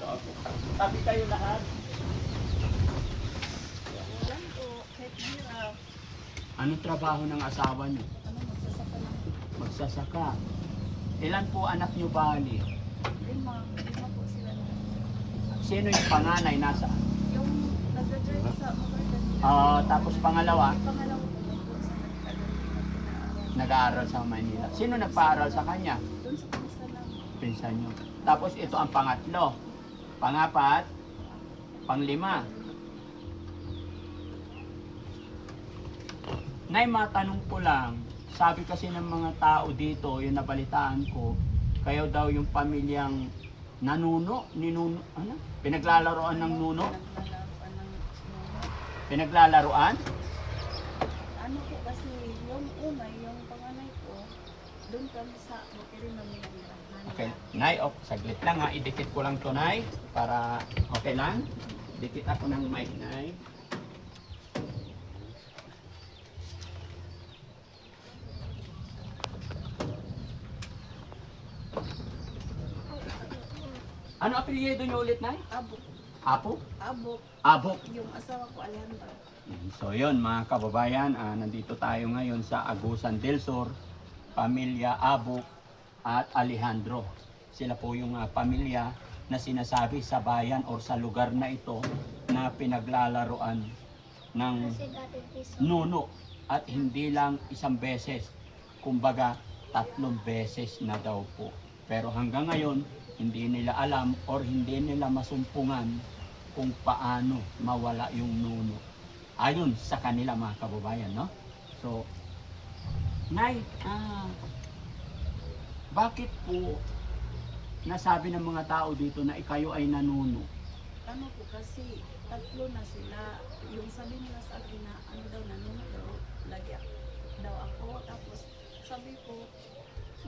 dito ako. Sabi kayo lahat. Wala po, kahit hirap. Anong trabaho ng asawa niyo? Ano, magsasaka lang. Magsasaka. Ilan po anak niyo bali? Lima po sila. Sino yung panganay nasa? Yung nag-drive sa Magardan. Tapos pangalawa, Yung pangalawa po doon sa Magardan. nag-aaral sa Manila. Sino nagpaaral sa kanya? Doon sa pinsa lang. Pinsan niyo. Tapos ito ang pangatlo. Pangapat, panglima. Nay, matanong ko lang, sabi kasi ng mga tao dito, yung nabalitaan ko, kayo daw yung pamilyang ninuno, ano? Pinaglalaroan ng nuno? Naglalaroan ng nuno. Pinaglalaroan? Ano po kasi, yung una, yung panganay ko, doon kami sa bukiri namin ang irahan. Okay, Nay, saglit lang ha, idikit ko lang to, Nay, para okay lang. Dikit ako ng mic, Nay. Ano apelyido niyo ulit, Nay? Abok. Apo? Abok. Abok. Yung asawa ko, Alejandro. So yun mga kababayan, nandito tayo ngayon sa Agusan del Sur, pamilya Abok at Alejandro. Sila po yung pamilya na sinasabi sa bayan o sa lugar na ito na pinaglalaroan ng nuno at hindi lang isang beses, kumbaga 3 beses na daw po. Pero hanggang ngayon, hindi nila alam or hindi nila masumpungan kung paano mawala yung nuno. Ayon sa kanila mga kababayan, no? So, Nay, bakit po nasabi ng mga tao dito na ikayo ay nanuno? Ano po kasi, 3 na sila. Yung sabi nila sa akin na ano daw, nanuno daw, lagi daw ako. Tapos sabi ko,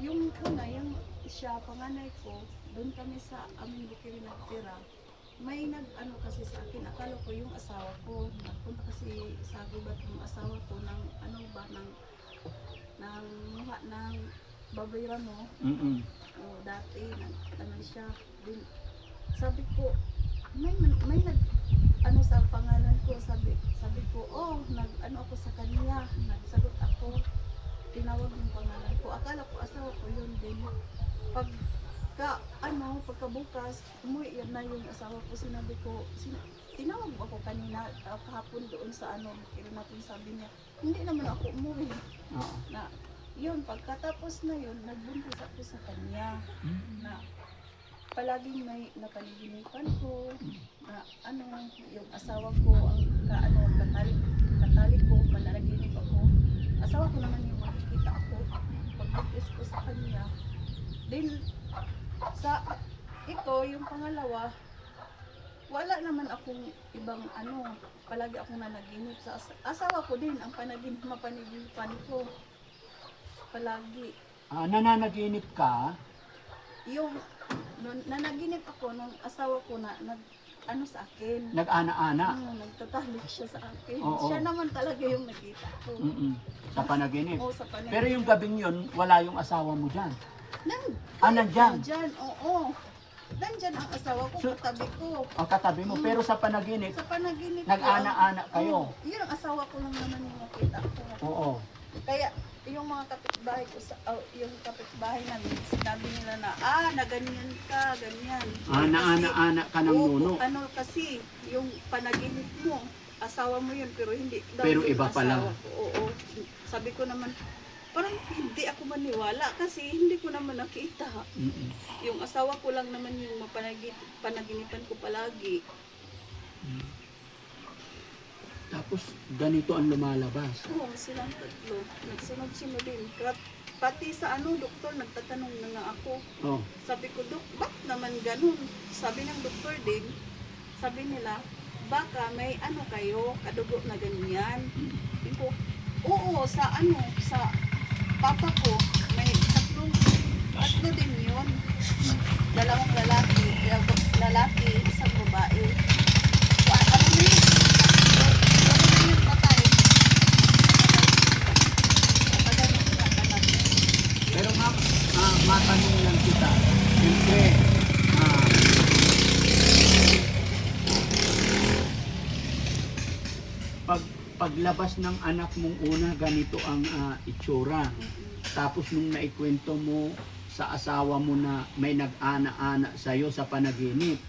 yung una, yung siya, panganay ko, doon kami sa aming bukiri nagtira. May nag-ano kasi sa akin, akala ko yung asawa ko, nagpunta kasi sa gubat yung asawa ko ng ano ba, ng muha ng babayra mo. Dati, ano siya, din, sabi ko, may nag, ano sa pangalan ko, sabi ko, nag-ano ako sa kanya, nagsagot ako, tinawag yung pangalan ko, akala ko asawa ko yun din. Pagkabukas, umuwi yan na yung asawa ko, sinabi ko, tinawag ako kanina, kahapon doon sa kaya natin sabi niya, hindi naman ako umuwi. Na, yun, pagkatapos na yun, nagbuntis ako sa kanya, na palaging may napaniginipan ko, na yung asawa ko, katali ko, mananaginip ako. Asawa ko naman yung makikita ako, pagbuntis ko sa kanya. Then, yung pangalawa, wala naman akong ibang palagi akong nanaginip. Sa asawa ko din, ang mapaniginipan ko, palagi. Nananaginip ka? Yung, nanaginip ako nung asawa ko na sa akin. Nag-ana-ana? Nagtatalik siya sa akin. Oo. Siya naman talaga yung nakita ko. Sa panaginip? Oo, sa panaginip. Pero yung gabing yun, wala yung asawa mo dyan? Nandyan? Nandyan? Oo. Nandyan ang asawa ko, katabi ko. Ang katabi mo, pero sa panaginip, Sa panaginip nag-ana-ana kayo? Yun ang asawa ko lang naman yung nakita ko. Oo. Kaya yung mga kapitbahay ko, yung kapitbahay namin, sinabi nila na, na ganyan ka, ganyan. Naana-ana ka ng nuno? Kasi, yung panaginip mo, asawa mo yun, pero hindi daw Pero yung iba pala. asawa ko. Oo. Sabi ko naman, parang hindi ako maniwala kasi hindi ko naman nakita. Yung asawa ko lang naman yung panaginipan ko palagi. Tapos ganito ang lumalabas. Oo, silang 3. Nagsunod-sunod din. Pati sa doktor, nagtatanong na nga ako. Oh. Sabi ko, Dok, bakit naman ganun? Sabi ng doktor din, sabi nila, baka may kayo, kadugo na ganyan. Sabi ko, oo, sa papa ko, may 3 din yun. 2 lalaki, 1 babae. Yung patay. Pero matanong lang kita, siyempre, paglabas ng anak mong una, ganito ang itsura. Tapos nung naikwento mo sa asawa mo na may nag-ana-ana sa'yo sa panaginip,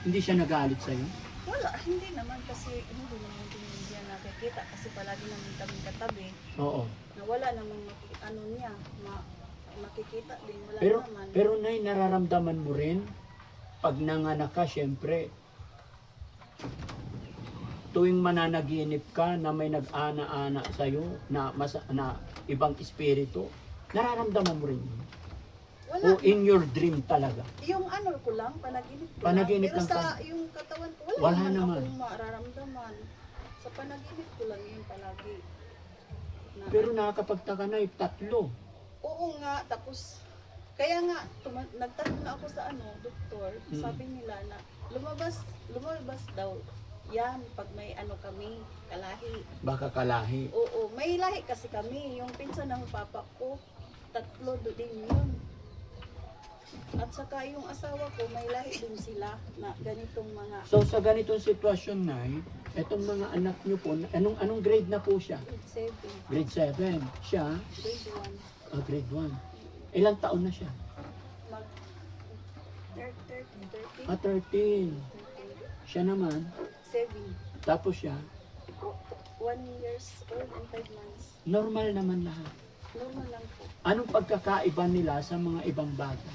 hindi siya nagalit sa'yo? Wala, hindi naman kasi hindi naman din niya nakikita kasi palagi naman kami katabi Oo. na wala namang ano niya, makikita din, wala Pero, naman. pero Nay, nararamdaman mo rin, pag nanganak ka, syempre, tuwing mananaginip ka na may nag-ana-ana sa'yo, na ibang espiritu, nararamdaman mo rin yun? Wala. O in your dream talaga? Yung ano ko lang, panaginip ko Panaginip lang. lang Pero sa yung katawan ko, wala, Wala naman naman. akong mararamdaman. Sa panaginip ko lang yun palagi. Pero nakakapagtaka na, tatlo. Oo nga, tapos, kaya nga, nagtanong na ako sa doktor, sabi nila na lumabas daw yan pag may kami, kalahi. Baka kalahi. Oo, may lahi kasi kami, yung pinsan ng papa ko, tatlo din yun. At saka yung asawa ko, may lahi din sila na ganitong mga So sa ganitong sitwasyon, Nay, etong mga anak niyo po, anong grade na po siya? grade 7, Grade 7. Siya, grade 1. grade 1. Ilang taon na siya? Mag 13. 13. Siya naman, 7. tapos siya, 1 years old and 5 months. normal naman lahat. Normal lang po. Anong pagkakaiba nila sa mga ibang bata?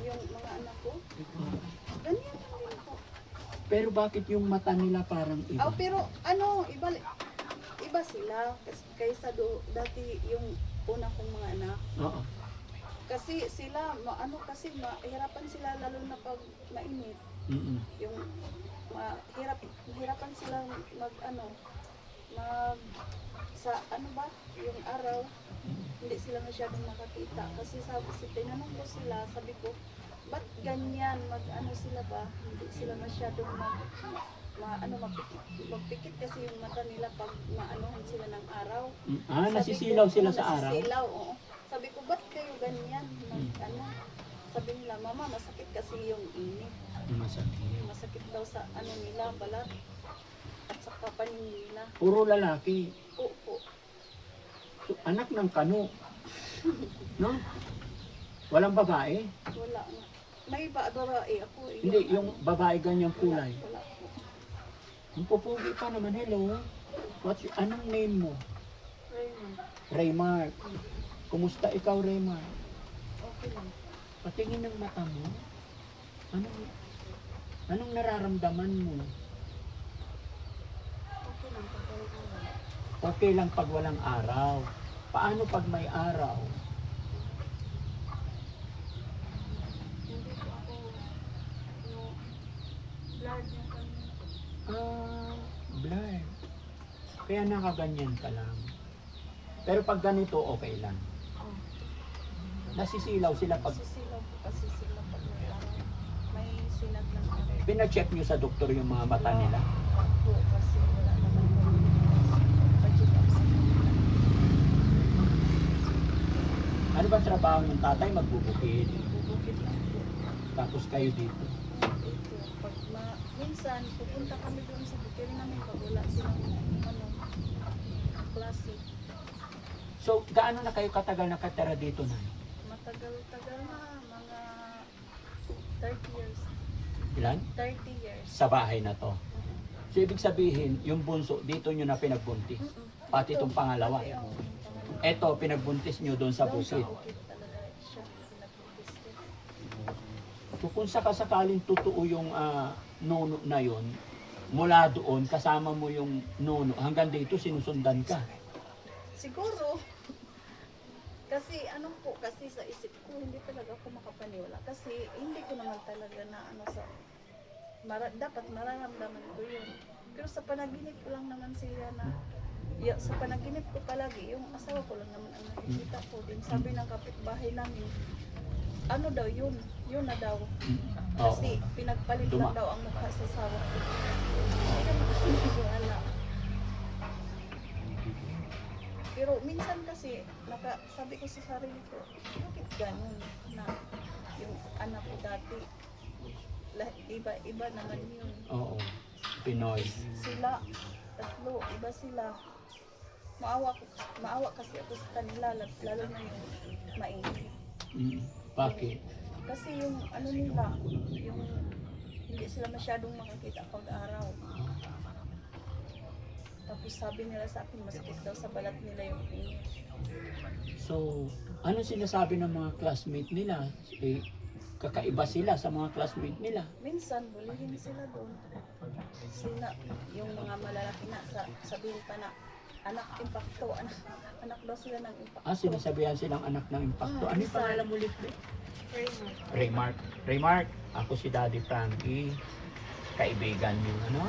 Yung mga anak ko, ganyan lang din po. Pero bakit yung mata nila parang iba? Pero iba sila kaysa dati yung una kong mga anak. Oo. Kasi sila, mahirapan sila lalo na pag mainit. Mm-mm. Yung mahirapan sila yung araw, hindi sila masyadong makakita. Kasi tinanong ko sila, sabi ko, ba't ganyan, sila ba? Hindi sila masyadong magpikit kasi yung mata nila pag maanohan sila ng araw. Nasisilaw sila sa araw? Nasisilaw, oo. Sabi ko, ba't kayo ganyan? Sabi nila, mama, masakit kasi yung init. Masakit. Masakit daw sa nila, balat. At sa kapanin nila. Puro lalaki. Oo. So, anak ng kano. No? Walang babae? Wala nga. May babae ako. Hindi, yung babae ganyang kulay. Wala po. Ang pupugi pa naman, hello. Anong name mo? Raymond. Raymar. Kumusta ikaw, Raymar? Okay lang. Patingin ng mata mo. Anong nararamdaman mo? Okay lang. Pagkaroon. Okay lang pag walang araw. Paano pag may araw? Hindi po ako blood niya kanina. Blind. Kaya nakaganyan ka lang. Pero pag ganito, okay lang. Nasisilaw sila pag... Sisilaw po kasi sila pag may araw. May sinag ng araw. Pina-check nyo sa doktor yung mga mata nila. Po kasi wala naman po. Pa-check up sa kanila. Ano ba trabaho ng tatay? Magbubukid. Bubukid lang po. Tapos kayo dito. Ito, minsan pupunta kami doon sa bukid namin pag wala silang klase. So, gaano na kayo katagal nakatira dito na? Matagal-tagal na, mga 30 years. Ilan? 30 years. Sa bahay na to. So, ibig sabihin, yung bunso, dito nyo na pinagbuntis. Pati itong pangalawa. Pati ang pangalawa. Eto, pinagbuntis nyo doon sa Doon bukid. bukid talaga siya pinagbuntis ko. So, kung sakasakaling totoo yung nono na yon, mula doon, kasama mo yung nono, hanggang dito sinusundan ka. Siguro, kasi kasi sa isip ko, hindi talaga ako makapaniwala. Kasi hindi ko naman talaga na dapat mararamdaman ko yun. Pero sa panaginip ko lang naman sila sa panaginip ko palagi, yung asawa ko lang naman ang nakikita ko din. Sabi ng kapitbahay namin, ano daw yun na daw. Kasi pinagpalit lang daw ang mukha sa asawa ko. Hindi naman ako naniwala. Pero minsan kasi, sabi ko sa sarili ko, bakit ganun na yung anak ko dati, iba naman yun. Oo. Pinoy. Sila, tatlo, iba sila. maawa kasi ako sa kanila, lalo na yung mainit. Bakit? Kasi yung ano nila, yung hindi sila masyadong makakita pag-araw. Tapos sabi nila sa akin, masakit daw sa balat nila yung init. So, ano sinasabi ng mga classmate nila? Kakaiba sila sa mga classmate nila. Minsan, bulihin sila doon. Sila, yung mga malalaki na, sabihin pa na, anak impacto, anak daw sila ng impacto. Sinasabihan silang anak ng impacto. Ano yung minsan. pangalan mo ulit? Raymond. Raymark, ako si Daddy Frankie. Kaibigan niyo, ano?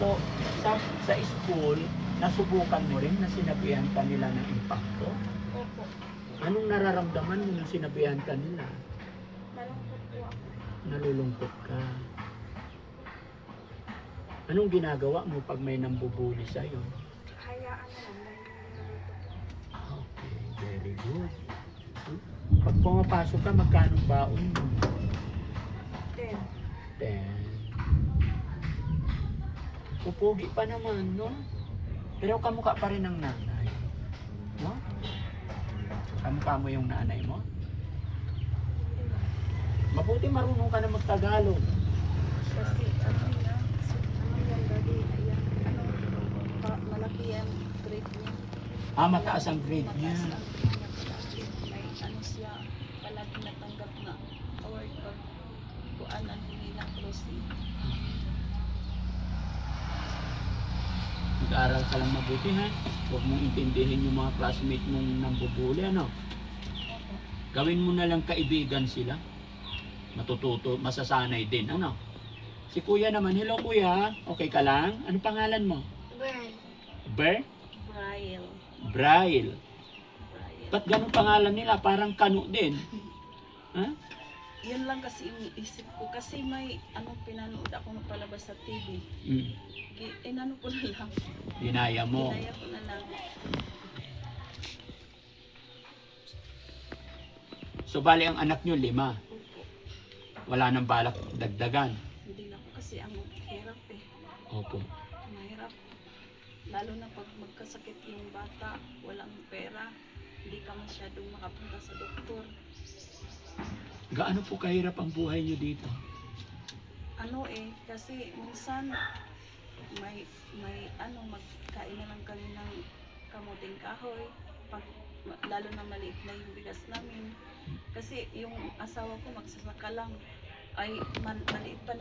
So, sa school, nasubukan mo rin na sinabihan ka nila ng impacto? Opo. Anong nararamdaman mo nung sinabihan ka nila? Malungkot po ako. Nalulungkot ka. Anong ginagawa mo pag may nambubuli sa'yo? Hayaan na lang dahil nalulungkot ako. Okay, very good. Pag pumapasok ka, magkano baon mo? 10. 10. Pupugi pa naman, no? Pero kamukha pa rin ng nanay. No? Kamukha mo yung nanay mo? Mabuti marunong ka na magtagalog. Kasi ano yan daddy, ayan, malaki yan, grade niya. Mataas ang grade niya. Mataas ang grade niya. May ano siya, palagi natanggap na award pag kuanan hindi na closing. Mag-aaral ka lang mabuti, ha? Huwag mong intindihin yung mga classmate mong nambubuli, ano? Gawin mo na lang kaibigan sila. Matututo, masasanay din, ano? Si kuya naman, hello kuya, okay ka lang? Ano pangalan mo? Ber? Brian. Braille. Ba't ganun pangalan nila? Parang Kanu din. Ha? Yun lang kasi yung isip ko. Kasi may anong pinanood ako na palabas sa TV. Inano ko na lang. Dinaya mo. Ginaya ko na lang. So bali ang anak nyo 5. Opo. Wala nang balak dagdagan. Hindi na po kasi ang hirap eh. Opo. Mahirap. Lalo na pag magkasakit yung bata, walang pera, hindi ka masyadong makapunta sa doktor. Gaano po kahirap ang buhay nyo dito? Ano eh, kasi minsan may magkain na lang kami ng kamuting kahoy. Pag, lalo na maliit na yung bigas namin. Kasi yung asawa ko magsasaka lang. Ay maliit pa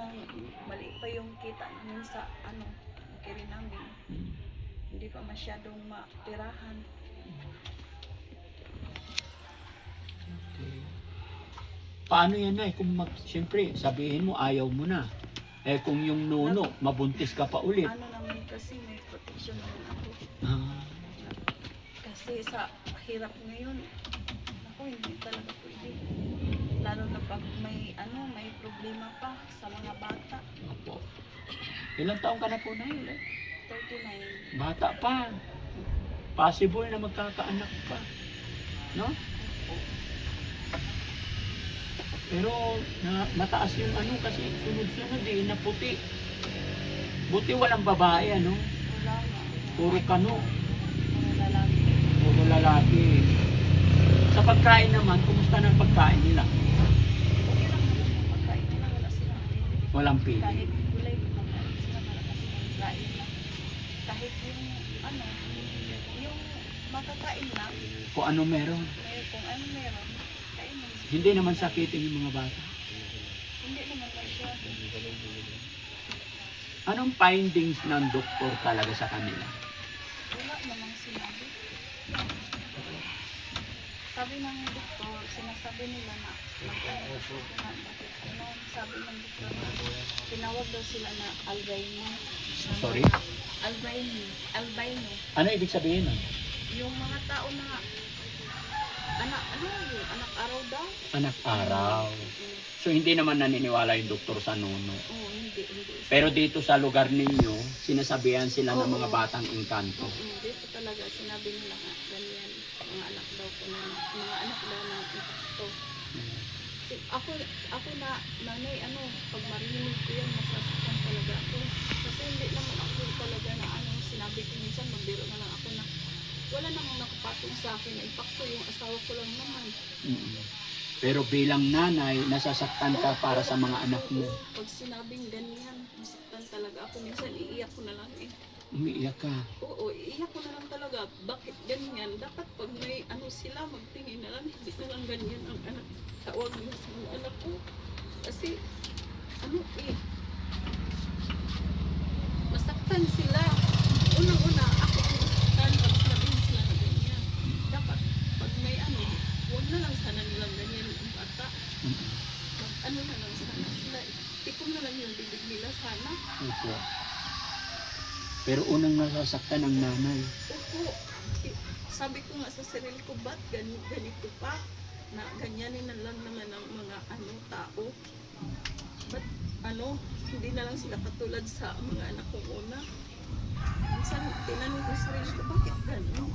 yung kita namin sa kiri namin. Hindi pa masyadong matirahan. Okay. Paano yan na siyempre sabihin mo ayaw mo na. Kung yung nuno, mabuntis ka pa ulit. Ano naman kasi may protection naman ako. Kasi sa hirap ngayon, ako hindi talaga pwede. Lalo na pag may problema pa sa mga bata. Opo. Ilang taong ka na po na yun? 39. Bata pa. Possible na magkakaanak pa. No? Pero mataas yung kasi sunod-sunod na puti. Buti walang babae, ano? Wala na. Puro kano. Puro lalaki. Puro lalaki. Sa pagkain naman, kumusta na ang pagkain nila? Okay lang naman yung pagkain nila. Wala silang pili. Walang pili. Kahit gulay, kumakain sila malakas ng kain lang. Kahit yung makakain lang, Kung ano meron. kung ano meron, kain lang. Hindi naman sakitin yung mga bata. Hindi naman masyado. Anong findings ng doktor talaga sa kanila? Wala namang sinabi. Sabi ng doktor, sinasabi nila na sabi ng doktor na tinawag daw sila na albino. Sorry? Albino. Ano ibig sabihin nun? Yung mga tao na anak araw daw. Anak araw. So hindi naman naniniwala yung doktor sa nuno. Oo, hindi. Pero dito sa lugar ninyo, sinasabihan sila ng mga batang engkanto. Dito talaga sinabi nila nga ganyan, mga anak daw na ito. Ako na nanay pag marinig ko yan masasaktan talaga ako. Kasi hindi naman ako talaga na sinabi ko minsan magbiro na lang ako na impact ko yung asawa ko lang naman. Mm. Pero bilang nanay, nasasaktan ka para sa mga anak mo. Pag sinabing ganyan, masaktan talaga ako. Minsan iiyak ko na lang eh. Umiiyak ka. Oo, iiyak ko na lang talaga. Bakit ganyan? Dapat pag may ano sila, magtingin na lang. Hindi na lang ganyan ang anak. Tawag mo sa mga anak ko. Kasi, ano eh, masaktan sila. Unang-una, ako ang masaktan pag sabihin sila na ganyan. Dapat, pag may ano, huwag na lang sana nilang ganyan ang bata. Mm. Mag, ano na lang sana sila. Tikong na lang yung bibig nila sana. Opo. Pero unang nasasaktan ang nanay. Opo, sabi ko nga sa sarili ko, ba't ganito pa? Na ganyanin na lang naman ang mga ano, tao. Ba't ano, hindi na lang sila katulad sa mga anak kong una. Minsan, tinanong ko sa sarili ko, bakit gano'n?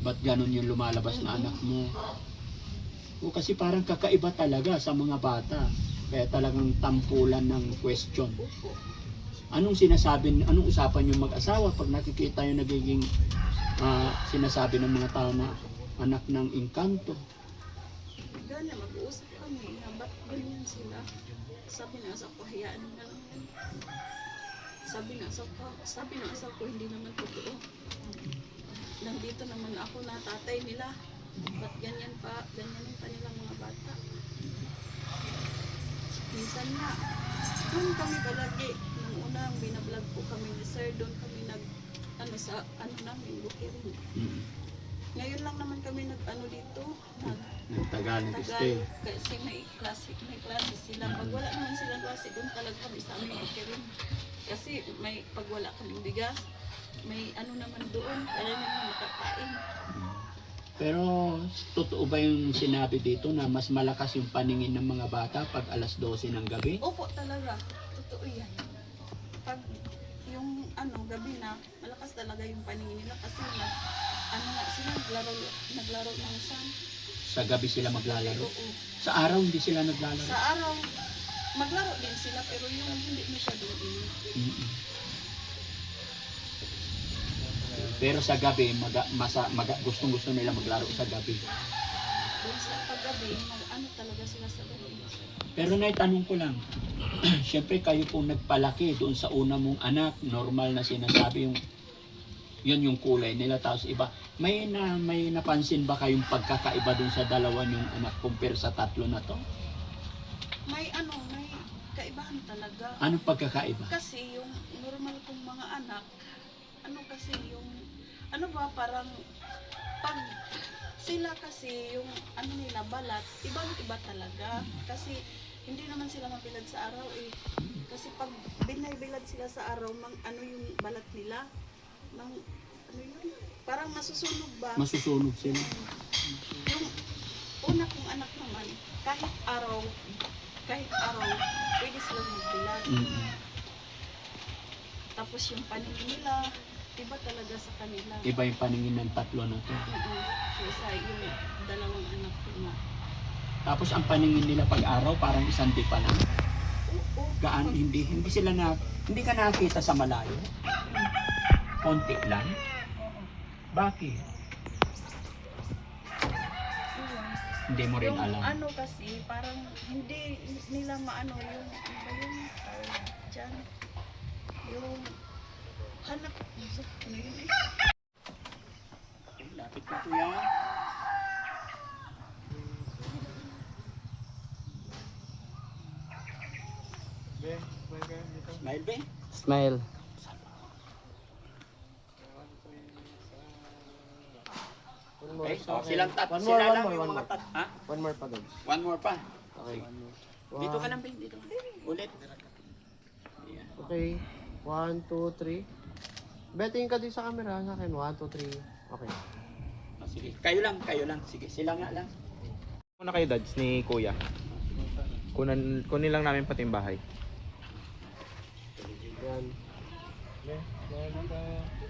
Ba't ganun yung lumalabas na anak mo? O kasi parang kakaiba talaga sa mga bata. Kaya talagang tampulan ng question. Opo. Anong usapan yung mag-asawa pag nakikita yung nagiging sinasabi ng mga tao na anak ng engkanto? Gana, mag-uusap kami na ba't ganyan sila? Sabi na sa ko, hayaan na lang yan. Sabi na sa ko, hindi naman totoo. Nandito naman ako na tatay nila. Ba't ganyan pa nilang mga bata? Minsan na, doon kami palagi. Nung unang binablog po kami ni Sir, doon kami namin, bukirin. Mm. Ngayon lang naman kami dito, Nagtagalog Tagal, stay. kasi may klase sila. Pag wala naman silang klase, doon talaga kami sa amin bukirin. Kasi pag wala kaming bigas, may ano naman doon, para naman makakain. Pero totoo ba yung sinabi dito na mas malakas yung paningin ng mga bata pag alas 12 ng gabi? Opo talaga, totoo yan. Pag yung gabi na, malakas talaga yung paningin nila kasi sila naglaro ng sun. Sa gabi sila maglalaro? Oo. Sa araw hindi sila naglalaro? Sa araw, maglaro din sila pero yung hindi masyadong init. Mm-mm. Pero sa gabi, gustong-gusto nila maglaro sa gabi. Doon sa paggabi, talaga sila sa gabi. Pero naitanong ko lang, syempre kayo pong nagpalaki doon sa una mong anak, normal na sinasabi yun yung kulay nila, tapos iba. May napansin ba kayong pagkakaiba doon sa dalawa yung anak compare sa tatlo na to? May kaibahan talaga. Anong pagkakaiba? Kasi yung normal kong mga anak, parang pag sila kasi yung nila balat, ibang-iba talaga. Kasi hindi naman sila mabilad sa araw eh. Kasi pag binabilad sila sa araw, yung balat nila, parang masusunog ba? Masusunog sila. Yung una kong anak naman, kahit araw, pwede silang magbilad. Mm-mm. Tapos yung paningin nila, iba talaga sa kanila. Iba yung paningin ng tatlo na to. Kaysa yung dalawang anak ko na. Tapos ang paningin nila pag araw parang isang di pa lang. Oo. Hindi ka nakakita sa malayo. Konti lang. Bakit? Hindi mo rin Yung alam. kasi, parang hindi nila maano yung, dyan, yung hanap, ano yun eh? Lapit ka kuya. Smile be? Smile. Okay, silang One sila more, lang one yung more. mga ha? One more pa, Dogs. One more pa. Okay. Dito ka lang, Ben. Dito ka. Ulit. Yeah. Okay. 1, 2, 3. Betting ka din sa camera sa akin. 1, 2, 3. Okay. Oh, sige. Kayo lang. Sige, sila nga lang. Muna kayo, Dads, ni Kuya. Kunin lang namin pati yung bahay. Yan.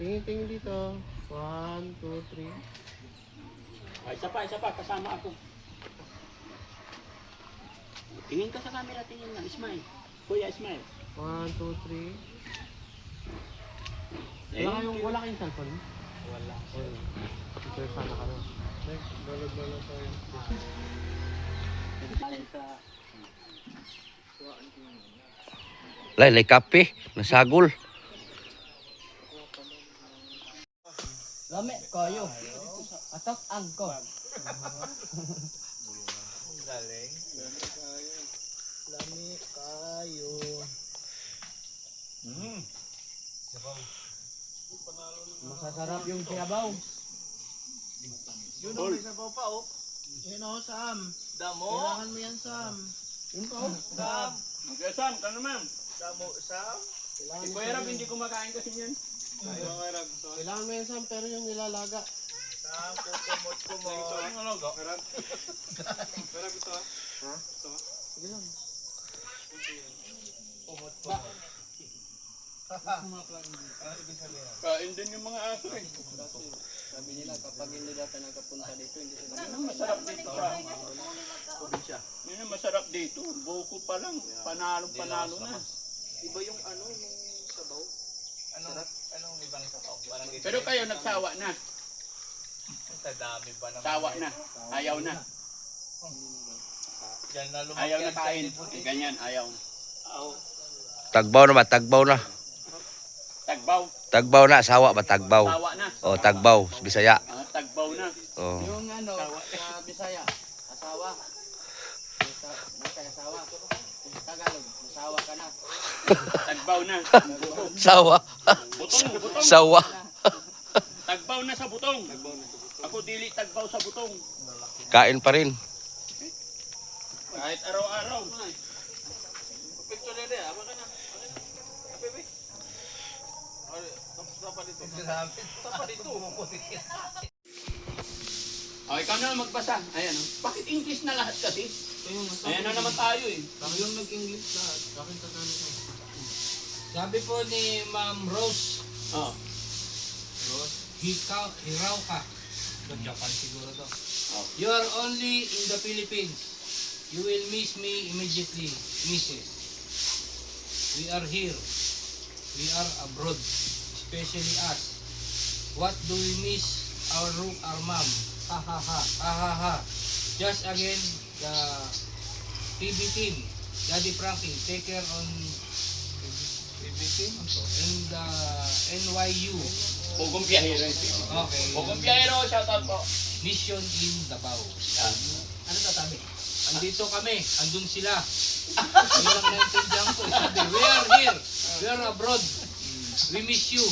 Tingin dito. 1, 2, 3. Isa pa. Kasama ako. Tingin ka sa camera. Tingin lang. Smile. Kuya, smile. 1, 2, 3. Eh, Wala kayong cellphone? Wala. Teacher sana ka na. Lay kape, nasagol. Lame kayo. Atak angko. Galing. Lame kayo. Masasarap yung siyabaw. Yun ang sabaw pa oh. Yun oh, Sam. Damo. Kailangan mo yan, Sam. Yun po. Sam. Okay, Sam, ka naman. Damo, Sam. Si Kuya Rab, hindi kumakain kasi yan. Kailangan mo yan, Sam, pero yung nilalaga. Sam, kukumot-kumot. Ha? Sige lang. Kain din yung mga aso eh. Sabi nila, kapag hindi dati nagkapunta dito, hindi sila Yan ang masarap dito sa... Yan ang masarap dito. Buko pa lang. Panalo na. Iba yung ano, yung sabaw. Anong ibang sabaw? Parang ito. Pero kayo nagsawa na. Sa dami pa naman. Sawa na. Ayaw na. Yan na lumaki. Ayaw na kain. Ganyan, ayaw. Tagbaw na ba? Tagbaw na. Tagbaw. Tagbaw na, sawa ba? Tagbaw. Sawa na. O, tagbaw, Bisaya. Tagbaw na. O. Yung ano, sa Bisaya, asawa. Bisaya, asawa. Tagalog, asawa ka na. Tagbaw na. Sawa. Butong, butong. Sawa. Tagbaw na sa butong. Ako dili tagbaw sa butong. Kain pa rin. Kahit araw-araw. Picture na rin, ama ka na. O, ikaw na magbasa. Ayan. Bakit English na lahat kasi? Ayan na naman tayo eh. Yung nag-English lahat, bakit Tagalog na? Sabi po ni Ma'am Rose, Oh. hiraw ka. Sa Japan siguro to. Oh. You are only in the Philippines. You will miss me immediately, Mrs. We are here. We are abroad, especially us. What do we miss our mom? Ha ha ha. Ha ha ha. Just again, the PB team, Daddy Frankie, take care on PB team in the NYU. Pugong biyahero. Okay. Pugong biyahero, shoutout po. Mission in Davao. Ano sasabi? Andito kami, andun sila. Yun lang naintindihan ko. Sabi, we are here. We are abroad. We miss you.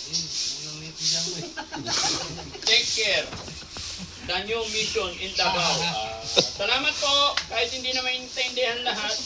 Yun lang naintindihan ko eh. Take care. The new mission in Davao. Salamat po. Kahit hindi na maintindihan lahat.